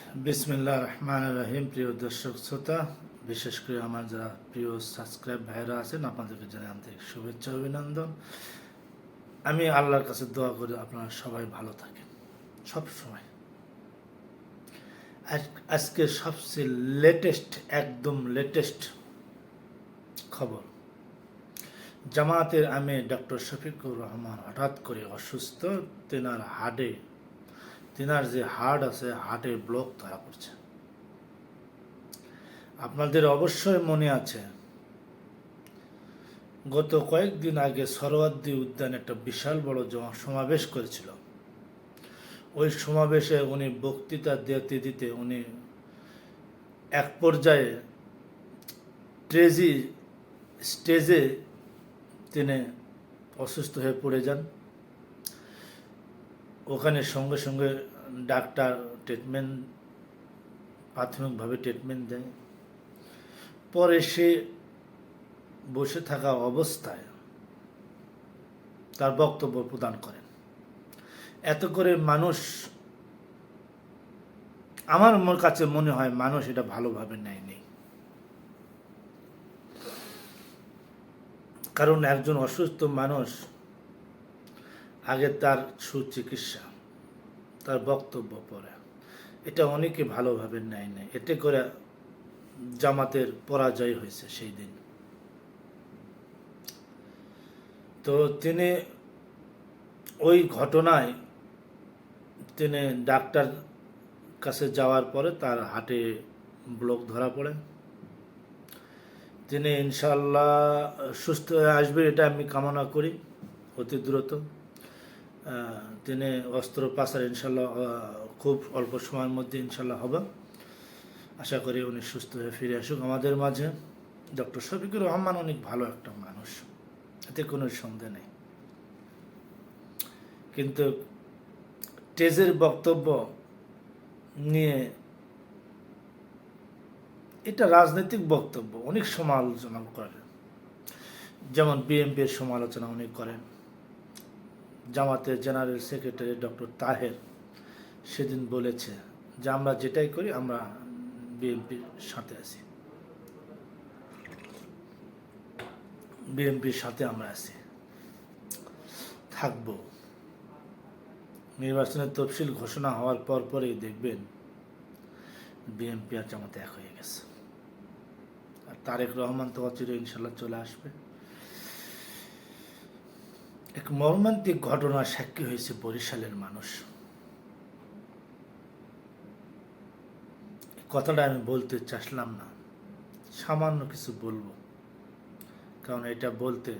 বিসমিল্লাহ রহমান রহিম। প্রিয় দর্শক শ্রোতা, বিশেষ করে আমার যারা প্রিয় সাবস্ক্রাইব ভাইরা আছেন, আপনাদেরকে জানাই আন্তরিক শুভেচ্ছা অভিনন্দন। আমি আল্লাহর কাছে দোয়া করি আপনারা সবাই ভালো থাকেন সব সময়। আজকে সবচেয়ে একদম লেটেস্ট খবর, জামায়াতের আমির ডক্টর শফিকুর রহমান হঠাৎ করে অসুস্থ। তেনার যে হার্ট আছে, হার্টের ব্লক ধরা পড়ছে। আপনাদের অবশ্যই মনে আছে, গত কয়েকদিন আগে সরওয়ার্দী উদ্যানে একটা বিশাল বড় সমাবেশ করেছিল। ওই সমাবেশে উনি বক্তৃতা দিতে উনি এক পর্যায়ে স্টেজে তিনি অসুস্থ হয়ে পড়ে যান। ওখানে সঙ্গে সঙ্গে ডাক্তার প্রাথমিকভাবে ট্রিটমেন্ট দেয়। পরে সে বসে থাকা অবস্থায় তার বক্তব্য প্রদান করেন। এত করে আমার কাছে মনে হয় মানুষ এটা ভালোভাবে নেয়নি। কারণ একজন অসুস্থ মানুষ আগে তার সুচিকিৎসা, তার বক্তব্য পড়ে, এটা অনেকে ভালোভাবে নেয়নি। এতে করে জামাতের পরাজয় হয়েছে সেই দিন। তো তিনি ওই ঘটনায় তিনি ডাক্তার কাছে যাওয়ার পরে তার হার্টে ব্লক ধরা পড়ে। তিনি ইনশাআল্লাহ সুস্থ হয়ে আসবে, এটা আমি কামনা করি অতি দ্রুত। তিনি অস্ত্রোপচার ইনশাআল্লাহ খুব অল্প সময়ের মধ্যে ইনশাআল্লাহ হবে। আশা করি উনি সুস্থ হয়ে ফিরে আসুক আমাদের মাঝে। ডক্টর শফিকুর রহমান অনেক ভালো একটা মানুষ, এতে কোনো সন্দেহ নেই। কিন্তু স্টেজের বক্তব্য নিয়ে, এটা রাজনৈতিক বক্তব্য, অনেক সমালোচনা করেন। যেমন বিএনপির সমালোচনা অনেক করেন। জামাতের জেনারেল সেক্রেটারি ডক্টর তাহের সেদিন বলেছে যে আমরা যেটাই করি আমরা বিএনপির সাথে আছি, বিএনপির সাথে আমরা আছি, থাকবো। নির্বাচনের তফসিল ঘোষণা হওয়ার পরেই দেখবেন বিএনপি আর জামাতে এক হয়ে গেছে। আর তারেক রহমান তো অচিরে ইনশাল্লাহ চলে আসবে। এক মর্মান্তিক ঘটনার সাক্ষী হয়েছে বরিশালের মানুষ। কথাটা আমি বলতে চাইলাম না, সামান্য কিছু বলবো, কারণ এটা বলতে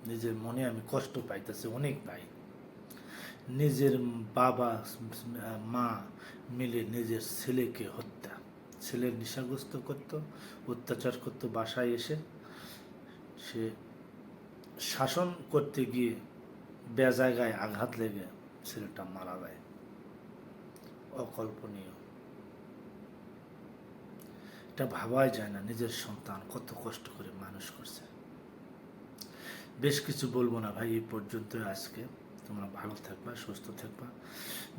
নিজের মনে আমি কষ্ট পাইতেছি অনেক। ভাই, নিজের বাবা মা মিলে নিজের ছেলেকে হত্যা, ছেলের নেশাগ্রস্ত করতো, অত্যাচার করতো। বাসায় এসে সে শাসন করতে গিয়ে বেজায়গায় আঘাত লেগে ছেলেটা মারা যায়। অকল্পনীয়, এটা ভাবাই যায় না। নিজের সন্তান কত কষ্ট করে মানুষ করছে। বেশ কিছু বলবো না ভাই, এই পর্যন্ত আজকে। তোমরা ভালো থাকবা, সুস্থ থাকবা,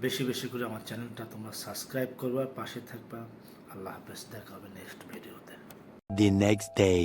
বেশি বেশি করে আমার চ্যানেলটা তোমরা সাবস্ক্রাইব করবা, পাশে থাকবা। আল্লাহ হাফেজ, দেখা হবে নেক্সট ভিডিওতে। The next day.